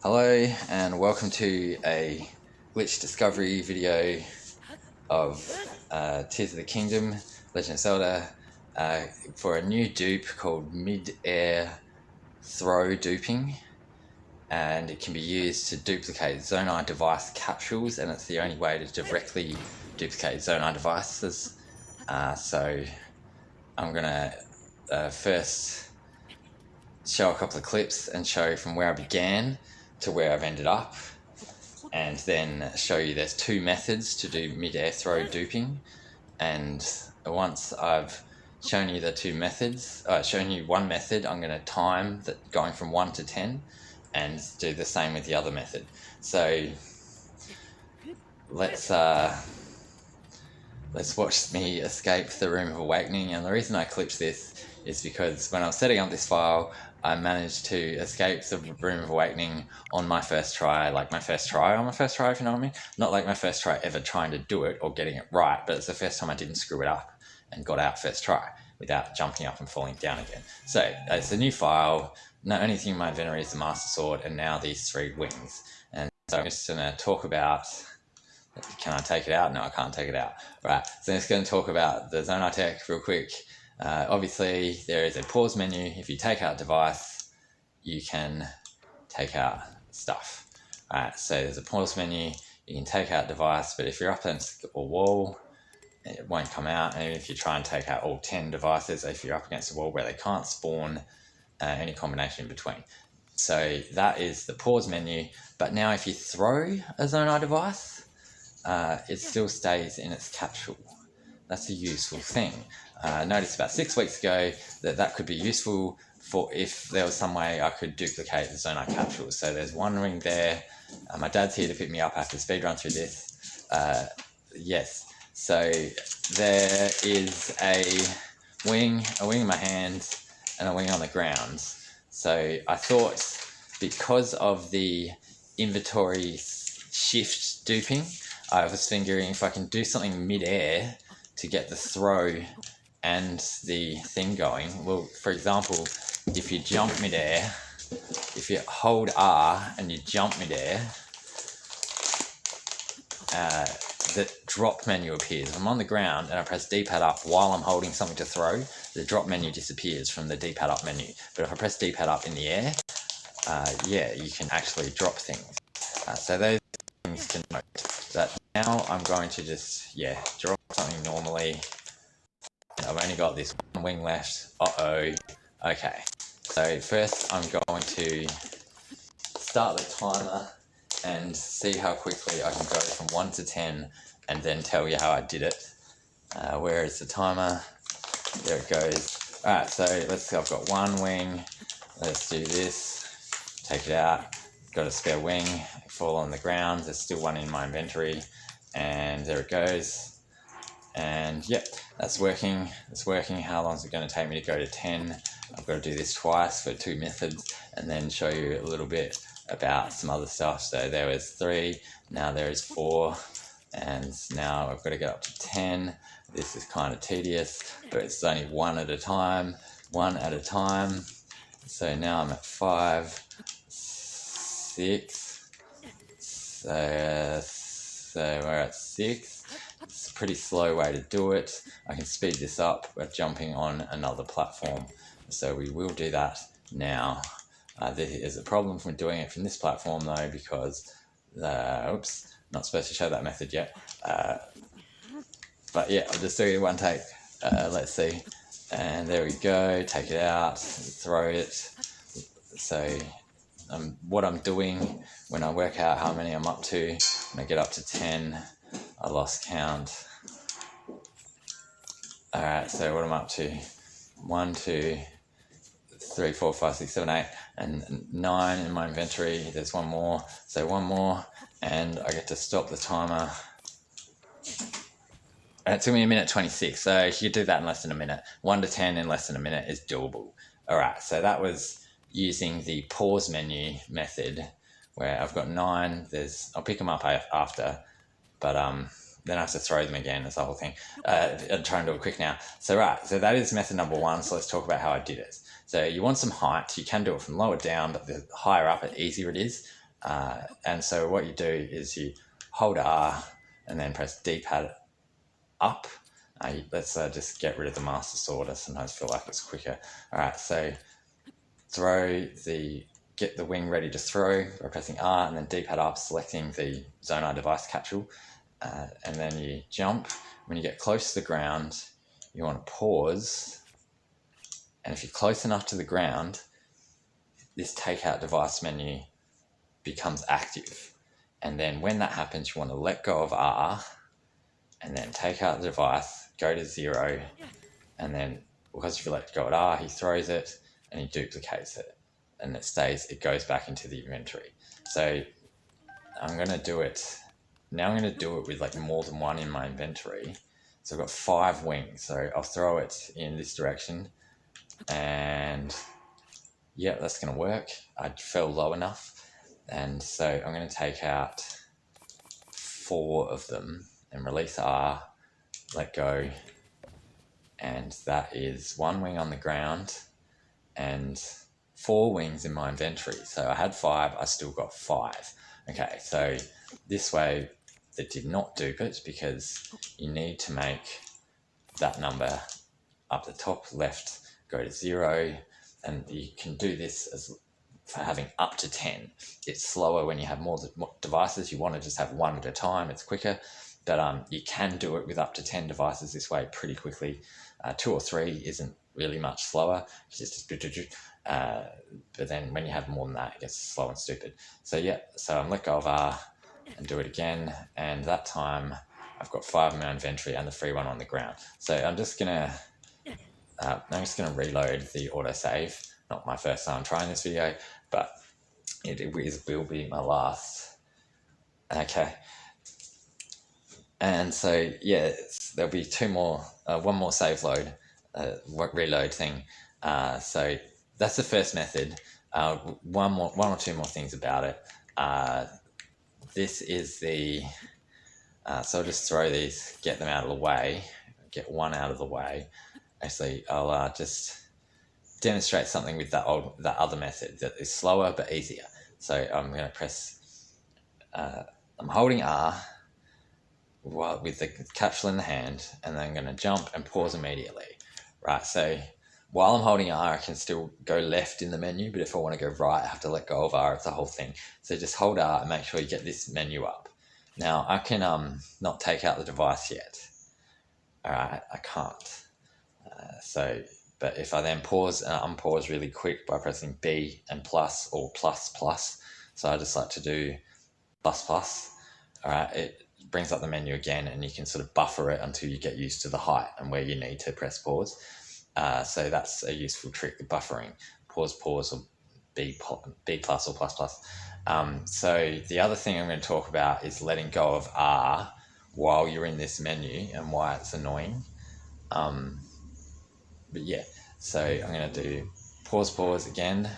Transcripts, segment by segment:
Hello and welcome to a glitch discovery video of Tears of the Kingdom, Legend of Zelda, for a new dupe called Midair throw duping, and it can be used to duplicate Zonai device capsules, and it's the only way to directly duplicate Zonai devices. So I'm gonna first show a couple of clips and show from where I began to where I've ended up, and then show you there's two methods to do mid-air throw duping. And once I've shown you the two methods, shown you one method, I'm going to time that going from 1 to 10 and do the same with the other method. So let's watch me escape the Room of Awakening. And the reason I clipped this is because when I was setting up this file, I managed to escape the Room of Awakening on my first try, like my first try on my first try, if you know what I mean. Not like my first try ever trying to do it or getting it right, but it's the first time I didn't screw it up and got out first try without jumping up and falling down again. So it's a new file. The only thing in my inventory is the Master Sword and now these 3 wings. And so I'm just going to talk about... Can I take it out? No, I can't take it out. Right, so I'm just going to talk about the Zonai tech real quick. Obviously, there is a pause menu. If you take out device, you can take out stuff. Alright, so there's a pause menu. You can take out device, but if you're up against a wall, it won't come out. And even if you try and take out all 10 devices, if you're up against a wall where they can't spawn any combination in between. So that is the pause menu. But now if you throw a Zonai device, it still stays in its capsule. That's a useful thing. I noticed about 6 weeks ago that could be useful for if there was some way I could duplicate the Zonai capsules. So there's one ring there. My dad's here to pick me up after speedrun through this. Yes. So there is a wing in my hand and a wing on the ground. So I thought, because of the inventory shift duping, I was figuring if I can do something mid-air to get the throw and the thing going. Well, for example, if you jump mid-air, if you hold R and you jump mid-air, the drop menu appears. I'm on the ground and I press D-pad up while I'm holding something to throw, the drop menu disappears from the D-pad up menu. But if I press D-pad up in the air, yeah, you can actually drop things. So those things to note. That now I'm going to just, drop something normally. I've only got this one wing left. Okay. So first I'm going to start the timer and see how quickly I can go from 1 to 10 and then tell you how I did it. Where is the timer? There it goes. Alright, so I've got one wing. Let's do this. Take it out. Got a spare wing, fall on the ground. There's still one in my inventory, and there it goes. And yep, that's working. It's working. How long is it going to take me to go to 10? I've got to do this twice for 2 methods, and then show you a little bit about some other stuff. So there was 3, now there is 4, and now I've got to get up to 10. This is kind of tedious, but it's only one at a time. So now I'm at 5. 6, so we're at 6. It's a pretty slow way to do it. I can speed this up by jumping on another platform, so we will do that now. There is a problem from doing it from this platform though, because oops, not supposed to show that method yet, but yeah, I'll just do it one take. Let's see, and there we go. Take it out, throw it. So what I'm doing when I work out how many I'm up to, when I get up to 10, I lost count. Alright, so what I'm up to, 1, 2, 3, 4, 5, 6, 7, 8, and 9 in my inventory. There's one more, so one more, and I get to stop the timer. And it took me 1:26, so you could do that in less than a minute. 1 to 10 in less than a minute is doable. Alright, so that was using the pause menu method, where I've got 9. I'll pick them up after, but then I have to throw them again. That's the whole thing. I'll try and do it quick now. So that is method number 1. So let's talk about how I did it. So you want some height. You can do it from lower down, but the higher up, the easier it is. And so what you do is you hold R and then press D-pad up. Let's just get rid of the Master Sword. I sometimes feel like it's quicker. All right, so get the wing ready to throw by pressing R and then D-pad up, selecting the Zonai device capsule. And then you jump. When you get close to the ground, you want to pause. And if you're close enough to the ground, this take out device menu becomes active. And then when that happens, you want to let go of R and then take out the device, go to 0. And then because if you let go of R, he throws it and he duplicates it. And it goes back into the inventory. So I'm going to do it. Now I'm going to do it with like more than one in my inventory. So I've got 5 wings. So I'll throw it in this direction. And yeah, that's going to work. I fell low enough. And so I'm going to take out 4 of them and release R, let go. And that is 1 wing on the ground and 4 wings in my inventory. So I had 5, I still got 5. Okay, so this way it did not dupe it because you need to make that number up the top left go to 0, and you can do this as for having up to 10. It's slower when you have more devices. You want to just have 1 at a time, it's quicker, but you can do it with up to 10 devices this way pretty quickly. 2 or 3 isn't really much slower, it's just but then when you have more than that, it gets slow and stupid. So yeah, so I'm let go of R and do it again, and that time I've got 5 in my inventory and the free one on the ground. So I'm just gonna reload the autosave. Not my first time trying this video, but it will be my last. Okay. And so yeah, there'll be 2 more, 1 more save load, reload thing. So that's the first method. 1 or 2 more things about it. This is the, so I'll just throw these, get them out of the way, get 1 out of the way. Actually, I'll just demonstrate something with that other method that is slower but easier. So I'm going to press, I'm holding R with the capsule in the hand, and then I'm going to jump and pause immediately. Right, so while I'm holding R, I can still go left in the menu, but if I want to go right, I have to let go of R. It's the whole thing. So just hold R and make sure you get this menu up. Now, I can not take out the device yet. All right, I can't. But if I then pause and unpause really quick by pressing B and plus or plus plus, so I just like to do plus plus, all right, it brings up the menu again, and you can sort of buffer it until you get used to the height and where you need to press pause. So that's a useful trick, the buffering, pause, or B plus or plus plus. So the other thing I'm going to talk about is letting go of R while you're in this menu and why it's annoying. But yeah, so I'm going to do pause again.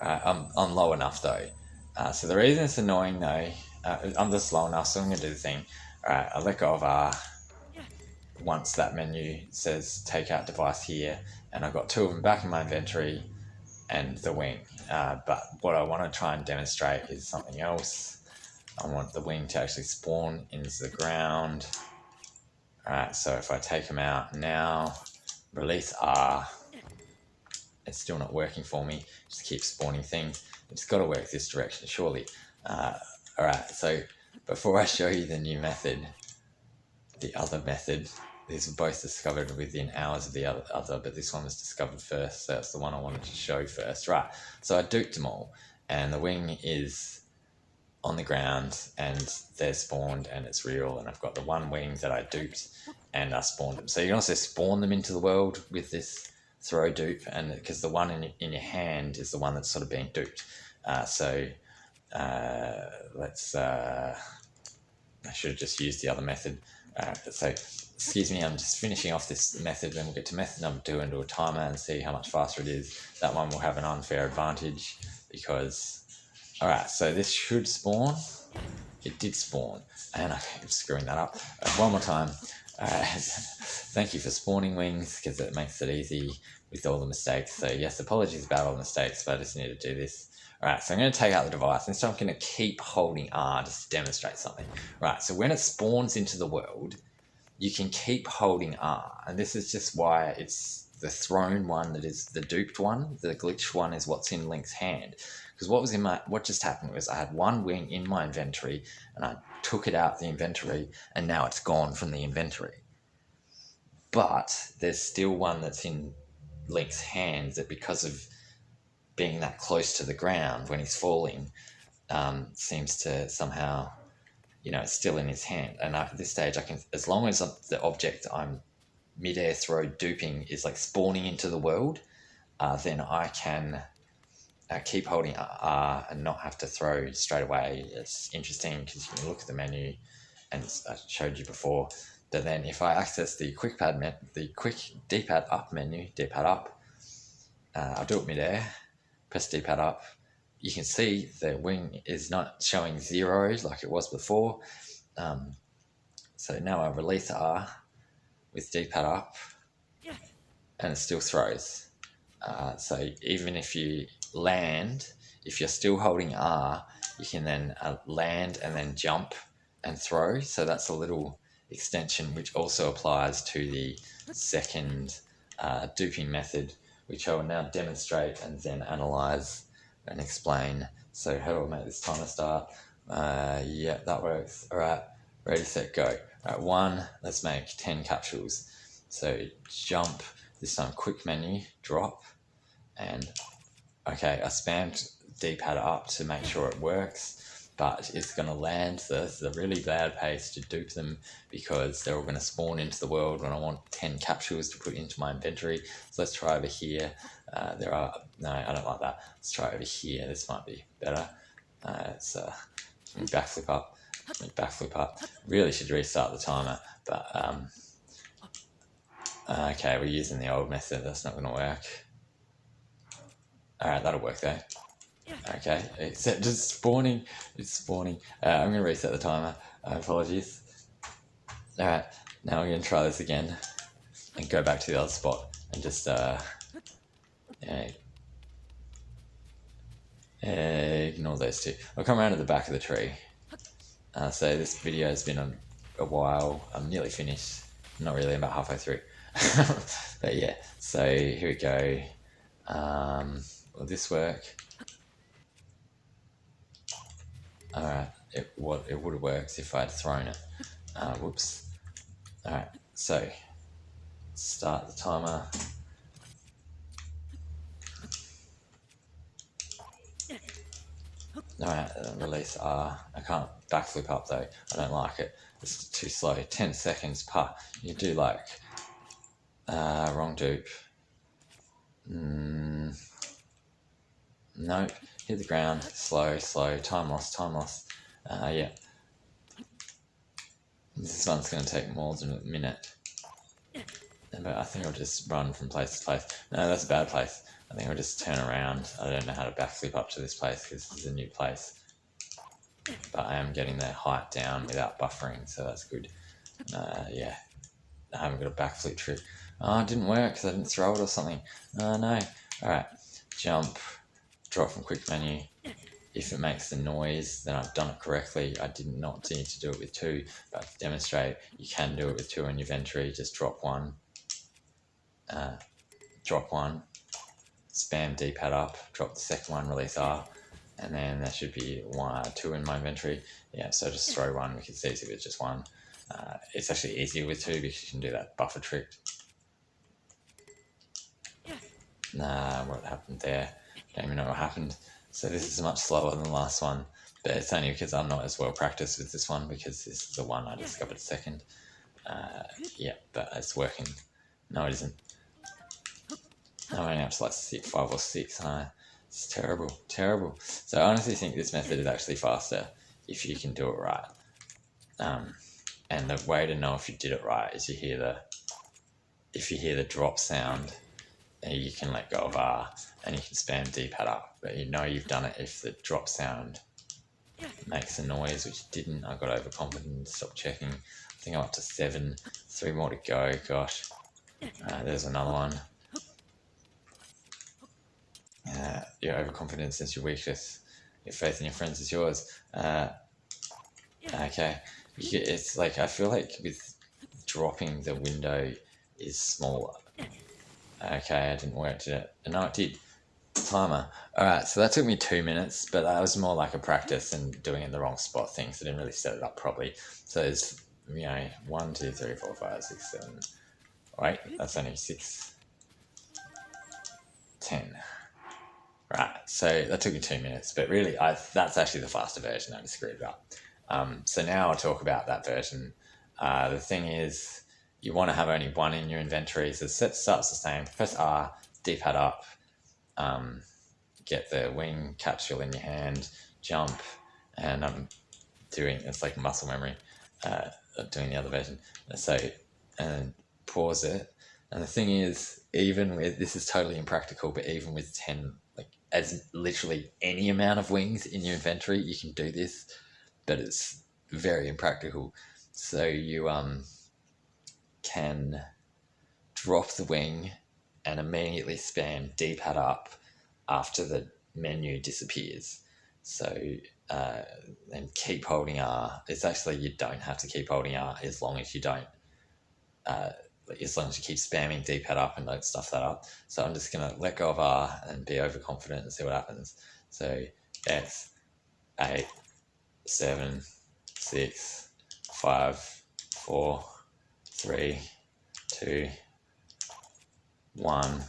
I'm low enough though. So the reason it's annoying though, I'm just low enough, so I'm going to do the thing. Alright, I let go of R once that menu says take out device here, and I've got 2 of them back in my inventory and the wing. But what I want to try and demonstrate is something else. I want the wing to actually spawn into the ground. Alright, so if I take them out now, release R, it's still not working for me. Just keep spawning things. It's got to work this direction, surely. Alright, so before I show you the new method, the other method, these were both discovered within hours of the other, but this one was discovered first, so that's the one I wanted to show first. Right, so I duped them all, and the wing is on the ground, and they're spawned, and it's real, and I've got the 1 wing that I duped, and I spawned them. So you can also spawn them into the world with this throw dupe, and because the one in your hand is the one that's sort of being duped. Let's I should have just used the other method. So excuse me, I'm just finishing off this method, then we'll get to method number 2 and do a timer and see how much faster it is. That one will have an unfair advantage because, all right, so this should spawn. It did spawn, and I keep screwing that up. One more time. Thank you for spawning wings, because it makes it easy with all the mistakes. So yes, apologies about all the mistakes, but I just need to do this. Alright, so I'm going to take out the device, and so I'm going to keep holding R just to demonstrate something. Right, so when it spawns into the world, you can keep holding R, and this is just why it's the thrown one that is the duped one. The glitched one is what's in Link's hand. Because what just happened was I had one wing in my inventory, and I took it out the inventory, and now it's gone from the inventory. But there's still one that's in Link's hand that, because of being that close to the ground when he's falling, seems to somehow, it's still in his hand. And at this stage, I can, as long as the object I'm midair throw duping is like spawning into the world, then I can keep holding R and not have to throw straight away. It's interesting because you can look at the menu, and I showed you before. But then if I access the quick D-pad up menu, D-pad up, I'll do it midair. Press D-pad up, you can see the wing is not showing zeros like it was before. So now I release R with D-pad up, and it still throws. So even if you land, if you're still holding R, you can then land and then jump and throw. So that's a little extension which also applies to the second duping method, which I will now demonstrate and then analyze and explain. So how do I make this timer start? Yeah, that works. All right, ready, set, go. All right, 1, let's make 10 capsules. So jump, this time quick menu, drop, and okay, I spammed D-pad up to make sure it works, but it's going to land. So this is a really bad pace to dupe them, because they're all going to spawn into the world when I want 10 capsules to put into my inventory. So let's try over here. No, I don't like that. Let's try over here. This might be better. Backflip up. Backflip up. Really should restart the timer, but okay, we're using the old method. That's not going to work. All right, that'll work though. Okay, except just spawning. It's spawning. I'm going to reset the timer. Apologies. All right, now I'm going to try this again and go back to the other spot and just ignore those two. I'll come around to the back of the tree. So this video has been on a while. I'm nearly finished. Not really, I'm about halfway through. But yeah, so here we go. Will this work? Alright, it would have worked if I'd thrown it. Whoops. Alright, so start the timer. Alright, release R. I can't backflip up though. I don't like it. It's too slow. 10 seconds per. You do like wrong dupe. Nope. Hit the ground. Slow. Time loss. Yeah. This one's going to take more than a minute. But I think I'll just run from place to place. No, that's a bad place. I think I'll just turn around. I don't know how to backflip up to this place because this is a new place. But I am getting the height down without buffering, so that's good. Yeah. I haven't got a backflip trick. Oh, it didn't work because I didn't throw it or something. Oh, no. Alright. Jump. Drop from quick menu. If it makes the noise, then I've done it correctly. I did not need to do it with 2, but to demonstrate, you can do it with 2 in your inventory. Just drop 1. Drop 1. Spam D-pad up. Drop the second one, release R. And then there should be 2 in my inventory. Yeah, so just throw 1 because it's easy with just 1. It's actually easier with 2 because you can do that buffer trick. Nah, what happened there? Don't even know what happened. So this is much slower than the last one, but it's only because I'm not as well practiced with this one, because this is the one I discovered second. Yeah, but it's working. No, it isn't. I'm only up to like 5 or 6. It's terrible. So I honestly think this method is actually faster if you can do it right. And the way to know if you did it right is if you hear the drop sound, you can let go of R and you can spam D-pad up, but you know you've done it if the drop sound makes a noise, which it didn't. I got overconfident and stopped checking. I think I'm up to 7, 3 more to go. Gosh, there's another one. Your overconfidence is your weakness. Your faith in your friends is yours. Okay. It's like, I feel like with dropping the window is smaller. Okay, I didn't work it. No, it did. Timer. Alright, so that took me 2 minutes, but that was more like a practice and doing it in the wrong spot thing, so I didn't really set it up properly. So there's, 1, 2, 3, 4, 5, 6, 7. Wait, that's only 6, 10. Right, so that took me 2 minutes, but really, that's actually the faster version. I just screwed it up. So now I'll talk about that version. The thing is, you want to have only one in your inventory, so it starts the same. Press R, D-pad up, get the wing capsule in your hand, jump, and I'm doing, it's like muscle memory, doing the other version. So, and pause it. And the thing is, even with, this is totally impractical, but even with 10, like as literally any amount of wings in your inventory, you can do this, but it's very impractical. So you can drop the wing and immediately spam D-pad up after the menu disappears. So and keep holding R. It's actually, you don't have to keep holding R as long as you don't, as long as you keep spamming D-pad up and don't stuff that up. So I'm just going to let go of R and be overconfident and see what happens. So X, 8, 7, 6, 5, 4, 3, 2, 1.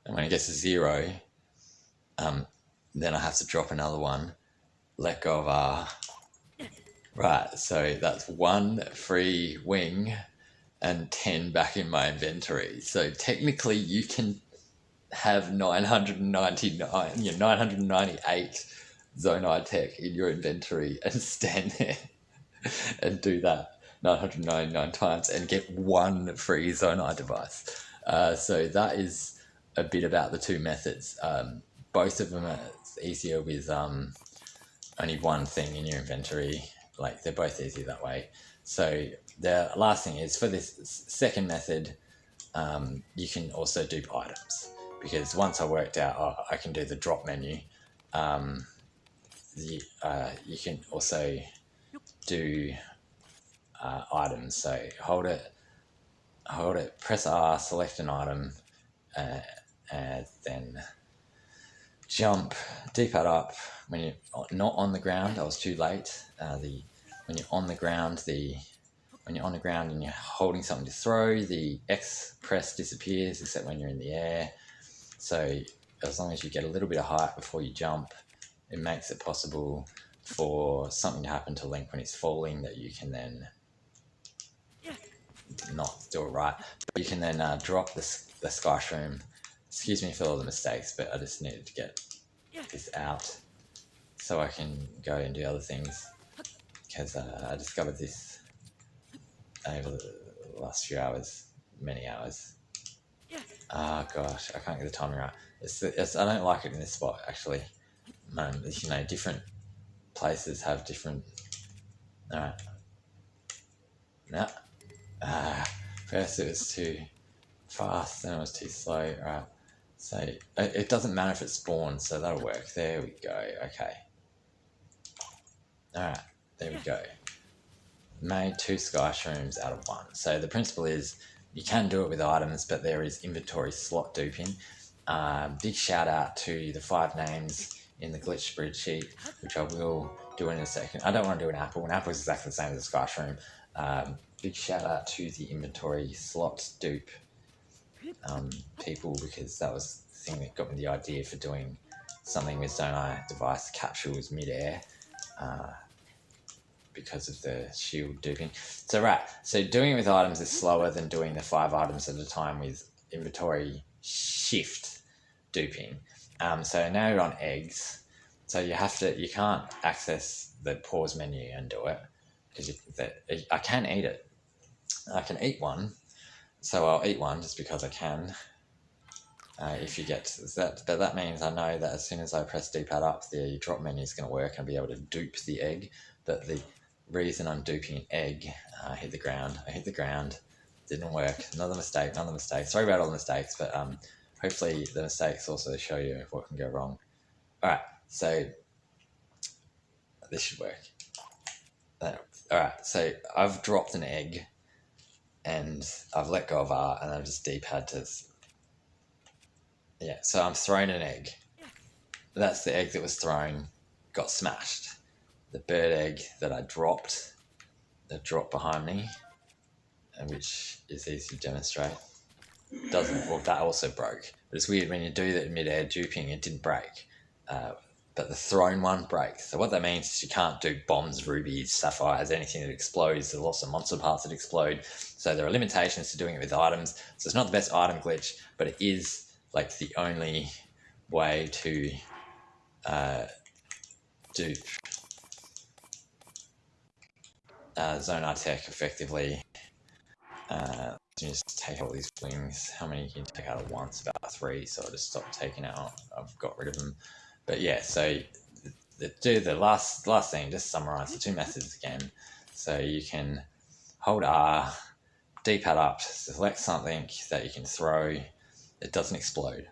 And when it gets to 0, then I have to drop another one, let go of R. Right, so that's 1 free wing and 10 back in my inventory. So technically you can have 998 Zonai tech in your inventory and stand there and do that 999 times and get 1 free Zonai device. So that is a bit about the two methods. Both of them are easier with only 1 thing in your inventory. Like, they're both easy that way. So the last thing is, for this second method, you can also dupe items, because once I worked out I can do the drop menu, you can also do items. So hold it, press R, select an item, and then jump, D-pad up. When you're not on the ground, I was too late. When you're on the ground, and you're holding something to throw, the X press disappears, except when you're in the air. So as long as you get a little bit of height before you jump, it makes it possible for something to happen to Link when he's falling, that you can then not do it right. But you can then drop the sky shroom. Excuse me for all the mistakes, but I just needed to get this out so I can go and do other things, because I discovered this over the last few hours, many hours. Oh gosh, I can't get the timing right. I don't like it in this spot, actually. Different places have different. Alright. No. First it was too fast, then it was too slow. Alright. So it doesn't matter if it spawns, so that'll work. There we go. Okay. Alright, there we go. Made 2 sky shrooms out of 1. So the principle is, you can do it with items, but there is inventory slot duping. Big shout out to the 5 names in the glitch spreadsheet, which I will do in a second. I don't want to do an apple. An apple is exactly the same as a sky shroom. Big shout out to the inventory slot dupe people, because that was the thing that got me the idea for doing something with Zonai device capsules midair, because of the shield duping. So so doing it with items is slower than doing the 5 items at a time with inventory shift duping. So now you're on eggs, so you can't access the pause menu and do it, because I can eat it. I can eat one, so I'll eat one just because I can. If you get that, but that means I know that as soon as I press D-pad up, the drop menu is going to work and I'll be able to dupe the egg. But the reason I'm duping an egg, I hit the ground, didn't work. Another mistake. Sorry about all the mistakes, but hopefully the mistakes also show you what can go wrong. Alright, so this should work. Alright, so I've dropped an egg and I've let go of R and I've just D-pad to... Yeah, so I'm throwing an egg. That's the egg that was thrown, got smashed. The bird egg that I dropped, that dropped behind me, and which is easy to demonstrate, doesn't, well, that also broke. But it's weird when you do that mid-air duping, it didn't break. But the thrown one breaks. So what that means is you can't do bombs, rubies, sapphires, anything that explodes. There's lots of monster parts that explode. So there are limitations to doing it with items. So it's not the best item glitch, but it is like the only way to dupe Zonai tech effectively. Let me just take all these wings. How many can you take out at once? About 3, so I'll just stop taking out. I've got rid of them. But yeah, so the last thing, just summarize the 2 methods again. So you can hold R, D-pad up, select something that you can throw. It doesn't explode.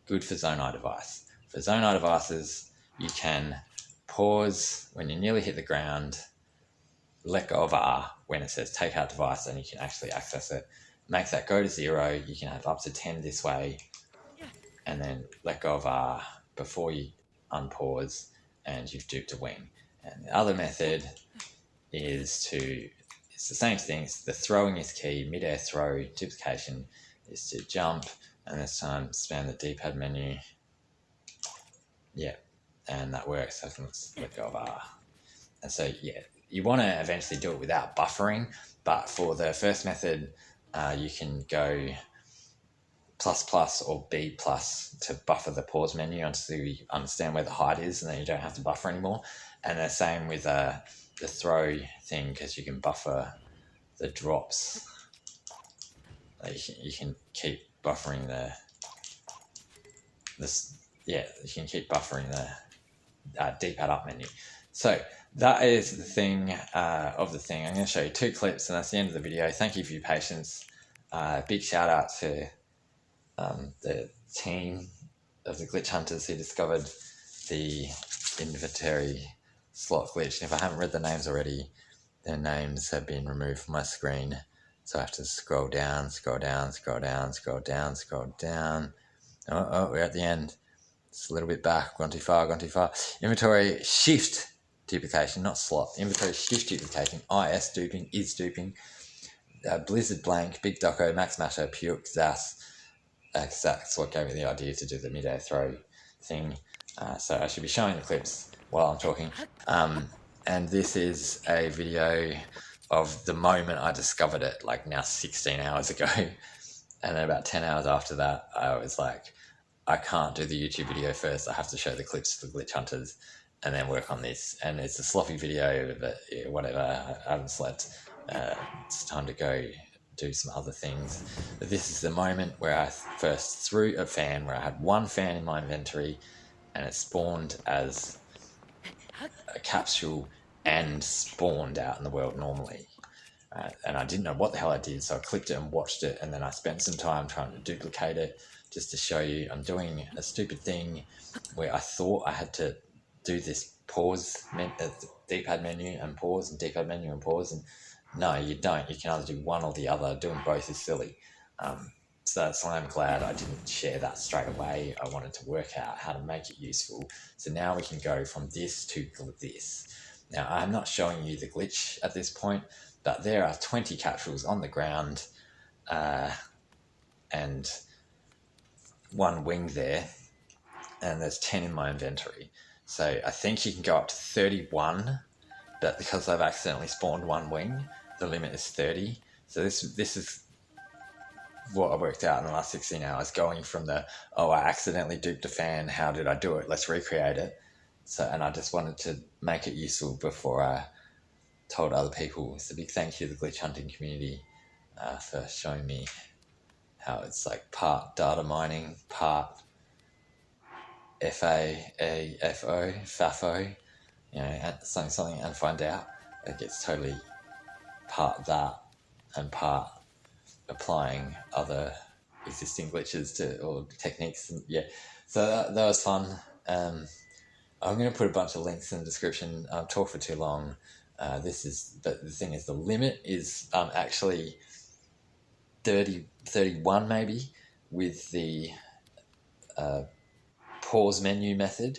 Good for Zonai device. For Zonai devices, you can pause when you nearly hit the ground, let go of R when it says take out device, and you can actually access it. Make that go to 0. You can have up to 10 this way, and then let go of R before you unpause, and you've duped a wing. And the other method is it's the same thing. The throwing is key. Mid-air throw, duplication is to jump, and this time spam the D-pad menu. Yeah, and that works. I can let go of R. And so, yeah, you want to eventually do it without buffering, but for the first method, you can go ++ or B+ to buffer the pause menu until you understand where the height is, and then you don't have to buffer anymore. And the same with the throw thing, because you can buffer the drops. You can keep buffering you can keep buffering the D-pad up menu. So that is the thing of the thing. I'm going to show you 2 clips, and that's the end of the video. Thank you for your patience. Big shout out to the team of the glitch hunters who discovered the inventory slot glitch. And if I haven't read the names already, their names have been removed from my screen. So I have to scroll down, scroll down, scroll down, scroll down, scroll down. Oh, we're at the end. It's a little bit back. Gone too far, gone too far. Inventory shift duplication, not slot. Inventory shift duplication. IS duping, is duping. Blizzard blank, Big Doco, Max Masher, Pyuk, Zas. That's what gave me the idea to do the mid-air throw thing. So I should be showing the clips while I'm talking. And this is a video of the moment I discovered it, like now 16 hours ago. And then about 10 hours after that, I was like, I can't do the YouTube video first. I have to show the clips to the glitch hunters and then work on this. And it's a sloppy video, but yeah, whatever. I haven't slept. It's time to go do some other things. But this is the moment where I first threw a fan, where I had 1 fan in my inventory, and it spawned as a capsule and spawned out in the world normally. And I didn't know what the hell I did, so I clicked it and watched it, and then I spent some time trying to duplicate it just to show you I'm doing a stupid thing where I thought I had to do this pause, D-pad menu and pause, and D-pad menu and pause, and no, you don't. You can either do one or the other. Doing both is silly. So that's why I'm glad I didn't share that straight away. I wanted to work out how to make it useful. So now we can go from this to this. Now, I'm not showing you the glitch at this point, but there are 20 capsules on the ground and 1 wing there, and there's 10 in my inventory. So I think you can go up to 31, but because I've accidentally spawned 1 wing, the limit is 30. So this is what I worked out in the last 16 hours, going from I accidentally duped a fan, how did I do it? Let's recreate it. So, and I just wanted to make it useful before I told other people. So big thank you to the glitch hunting community for showing me how it's like part data mining, part FAFO, something, and find out. It gets totally part that and part applying other existing glitches or techniques. And yeah, so that was fun. I'm going to put a bunch of links in the description. I've talked for too long. But the thing is, the limit is actually 31 maybe, with the pause menu method.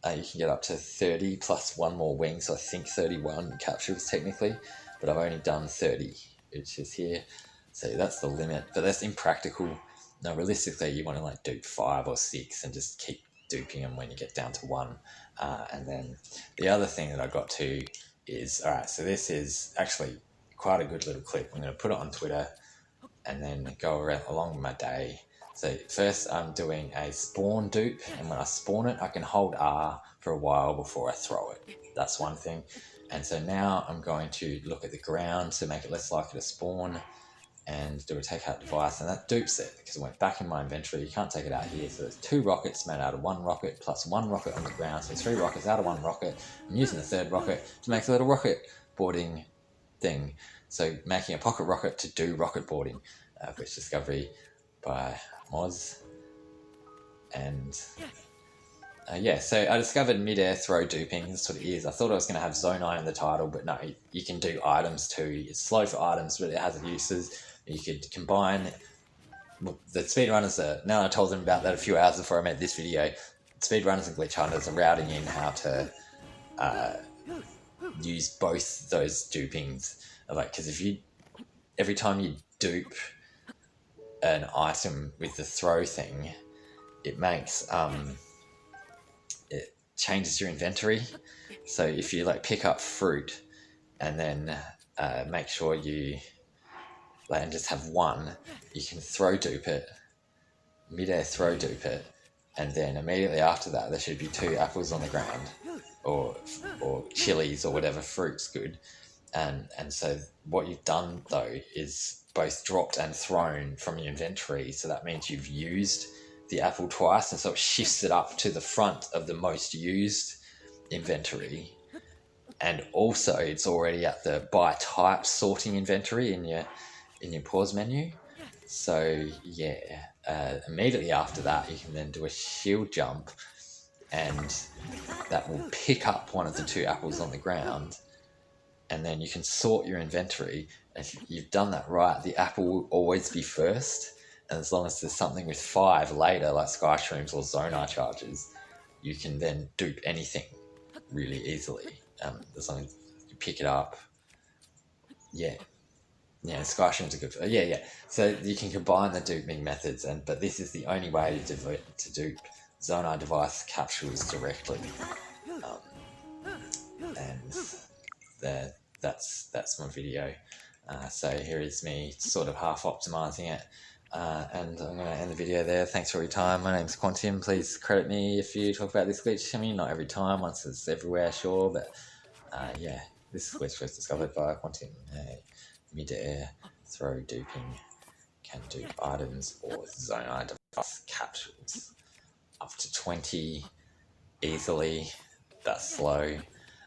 You can get up to 30 plus one more wing, so I think 31 capsules technically, but I've only done 30, which is here. So that's the limit, but that's impractical. Now, realistically, you want to like dupe 5 or 6 and just keep duping them when you get down to 1. And then the other thing that I got to is, all right, so this is actually quite a good little clip. I'm going to put it on Twitter and then go around along my day. So first I'm doing a spawn dupe, and when I spawn it, I can hold R for a while before I throw it. That's one thing. And so now I'm going to look at the ground to make it less likely to spawn and do a take out device, and that dupes it because it went back in my inventory. You can't take it out here. So there's 2 rockets made out of 1 rocket plus 1 rocket on the ground. So 3 rockets out of 1 rocket. I'm using the 3rd rocket to make a little rocket boarding thing. So making a pocket rocket to do rocket boarding. Glitch discovery by Moz. And yeah, so I discovered Midair throw duping. That's what it is. I thought I was going to have Zonai in the title, but no, you can do items too. It's slow for items, but it has uses. You could combine the speedrunners. Now I told them about that a few hours before I made this video. Speedrunners and glitch hunters are routing in how to use both those dupings. Like, because every time you dupe an item with the throw thing, it makes it changes your inventory. So if you like pick up fruit and then make sure you and just have 1, you can throw dupe it, midair throw dupe it, and then immediately after that there should be 2 apples on the ground, or chilies or whatever fruit's good. And so what you've done though is both dropped and thrown from your inventory, so that means you've used the apple twice, and so it shifts it up to the front of the most used inventory. And also it's already at the by type sorting inventory in your pause menu. So yeah, immediately after that you can then do a shield jump, and that will pick up one of the 2 apples on the ground, and then you can sort your inventory. If you've done that right, the apple will always be first, and as long as there's something with 5 later, like sky shrooms or Zonai charges, you can then dupe anything really easily, as long as you pick it up. Yeah, sky shrooms are good for, yeah. So you can combine the duping methods, but this is the only way to dupe Zonai device capsules directly. And that's my video. So here is me sort of half optimizing it, and I'm going to end the video there. Thanks for your time. My name's Quantim. Please credit me if you talk about this glitch. I mean, not every time, once it's everywhere, sure, but yeah, this glitch was discovered by Quantim. Midair throw duping can dupe items or Zonai device capsules up to 20 easily. That's slow.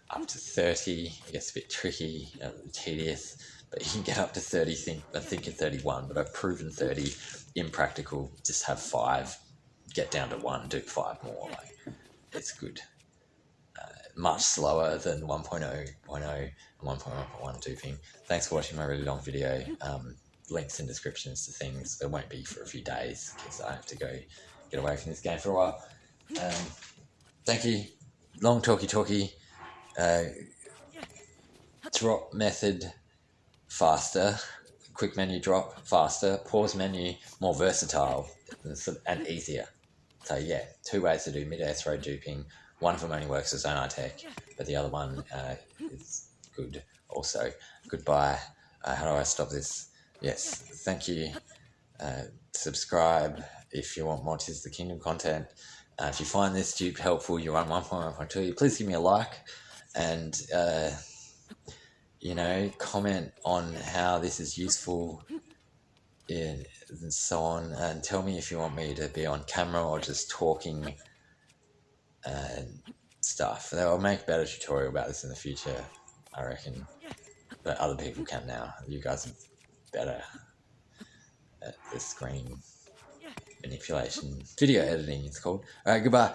Up to 30, it gets a bit tricky, tedious, but you can get up to 30, I think at 31, but I've proven 30 impractical. Just have 5, get down to 1, dupe 5 more. Like, it's good. Much slower than 1.0, and 1.1.1 duping. Thanks for watching my really long video. Links in descriptions to things. It won't be for a few days because I have to go get away from this game for a while. Thank you. Long talky. Drop method faster, quick menu drop faster, pause menu more versatile and easier. So yeah, 2 ways to do midair throw duping. One of them only works with Zonai tech, but the other one is good also. Goodbye. How do I stop this? Yes, thank you. Subscribe if you want more Tis the Kingdom content. If you find this dupe helpful, you're on 1.1.2, please give me a like. And, comment on how this is useful and so on. And tell me if you want me to be on camera or just talking and stuff. I'll make a better tutorial about this in the future, I reckon. But other people can now. You guys are better at the screen manipulation. Video editing, it's called. Alright, goodbye.